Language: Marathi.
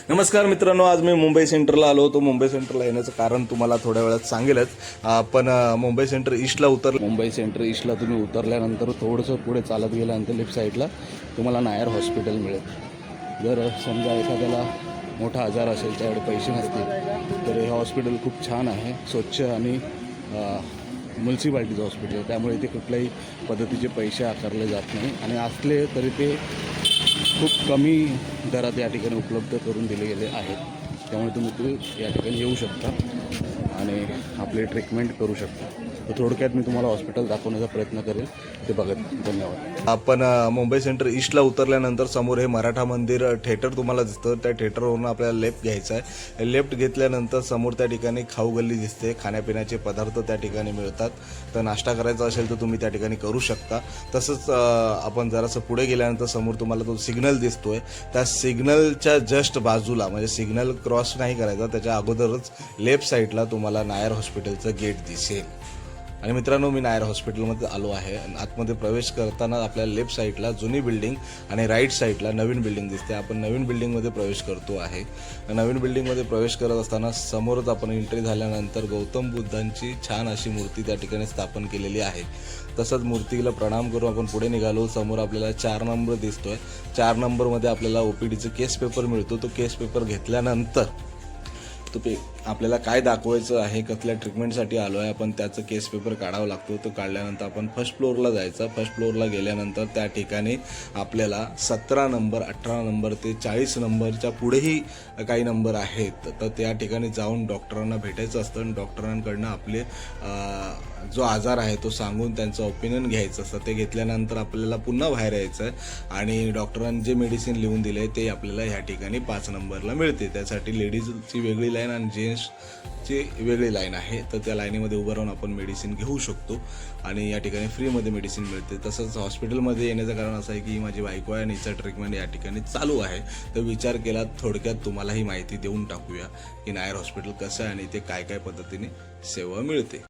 नमस्कार मित्रांनो, आज मी मुंबई सेंट्रलला आलो होतो. मुंबई सेंट्रलला येण्याचं कारण तुम्हाला थोड्या वेळात सांगेलच. पण मुंबई सेंट्रल ईस्टला मुंबई सेंट्रल ईस्टला तुम्ही उतरल्यानंतर थोडंसं पुढे चालत गेल्यानंतर लेफ्ट साईडला तुम्हाला नायर हॉस्पिटल मिळेल. जर समजा एखाद्याला मोठा आजार असेल, त्याकडे पैसे नसतील, तर हे हॉस्पिटल खूप छान आहे, स्वच्छ आणि म्युन्सिपाल्टीचं हॉस्पिटल आहे. त्यामुळे इथे कुठल्याही पद्धतीचे पैसे आकारले जात नाही आणि असले तरी ते खूप कमी दरात या ठिकाणी उपलब्ध करून दिले गेले आहेत. त्यामुळे तुम्ही या ठिकाणी येऊ शकता आणि आपले ट्रीटमेंट करू शकता. तर थोडक्यात मी तुम्हाला हॉस्पिटल दाखवण्याचा प्रयत्न करेल, ते बघत. धन्यवाद. आपण मुंबई सेंट्रल ईस्टला उतरल्यानंतर समोर हे मराठा मंदिर थिएटर तुम्हाला दिसतं. त्या थिएटरवरून आपल्याला लेफ्ट घ्यायचा आहे. लेफ्ट घेतल्यानंतर समोर त्या ठिकाणी खाऊ गल्ली दिसते. खाण्यापिण्याचे पदार्थ त्या ठिकाणी मिळतात. तर नाश्ता करायचा असेल तर तुम्ही त्या ठिकाणी करू शकता. तसंच आपण जरासं पुढे गेल्यानंतर समोर तुम्हाला तो सिग्नल दिसतोय. त्या सिग्नलच्या जस्ट बाजूला, म्हणजे सिग्नल क्रॉस नाही करायचा, त्याच्या अगोदरच लेफ्ट साईडला तुम्हाला नायर हॉस्पिटलचं गेट दिसेल. आणि मित्रांनो, मी नायर हॉस्पिटलमध्ये आलो आहे. आतमध्ये प्रवेश करताना आपल्याला लेफ्ट साईडला जुनी बिल्डिंग आणि राईट साईडला नवीन बिल्डिंग दिसते. आपण नवीन बिल्डिंगमध्ये प्रवेश करतो आहे. नवीन बिल्डिंगमध्ये प्रवेश करत असताना समोरच आपण एंट्री झाल्यानंतर गौतम बुद्धांची छान अशी मूर्ती त्या ठिकाणी स्थापन केलेली आहे. तसंच मूर्तीला प्रणाम करून आपण पुढे निघालो. समोर आपल्याला 4 नंबर दिसतोय. 4 नंबरमध्ये आपल्याला OPDचं केस पेपर मिळतो. तो केस पेपर घेतल्यानंतर आपल्याला काय दाखवायचं आहे, कसल्या ट्रीटमेंटसाठी आलो आहे आपण, त्याचं केस पेपर काढावा लागतो. तो काढल्यानंतर आपण फर्स्ट फ्लोअरला जायचं. फर्स्ट फ्लोअरला गेल्यानंतर त्या ठिकाणी आपल्याला 17 नंबर, 18 नंबर ते 40 नंबरच्या पुढेही काही नंबर आहेत. तर त्या ठिकाणी जाऊन डॉक्टरांना भेटायचं असतं आणि डॉक्टरांकडनं आपले जो आजार आहे तो सांगून त्यांचं ओपिनियन घ्यायचं असतं. ते घेतल्यानंतर आपल्याला पुन्हा बाहेर यायचं आहे आणि डॉक्टरांनी जे मेडिसिन लिहून दिले ते आपल्याला ह्या ठिकाणी 5 नंबरला मिळते. त्यासाठी लेडीजची वेगळी लाईन आणि जेंट्सची वेगळी लाईन आहे. तर त्या लाईनीमध्ये उभं राहून आपण मेडिसिन घेऊ शकतो आणि या ठिकाणी फ्रीमध्ये मेडिसिन मिळते. तसंच हॉस्पिटलमध्ये येण्याचं कारण असं आहे की माझी बायको आहे आणि हिचं ट्रीटमेंट या ठिकाणी चालू आहे. तर विचार केला थोडक्यात तुम्हाला ही माहिती देऊन टाकूया की नायर हॉस्पिटल कसं आहे आणि ते काय काय पद्धतीने सेवा मिळते.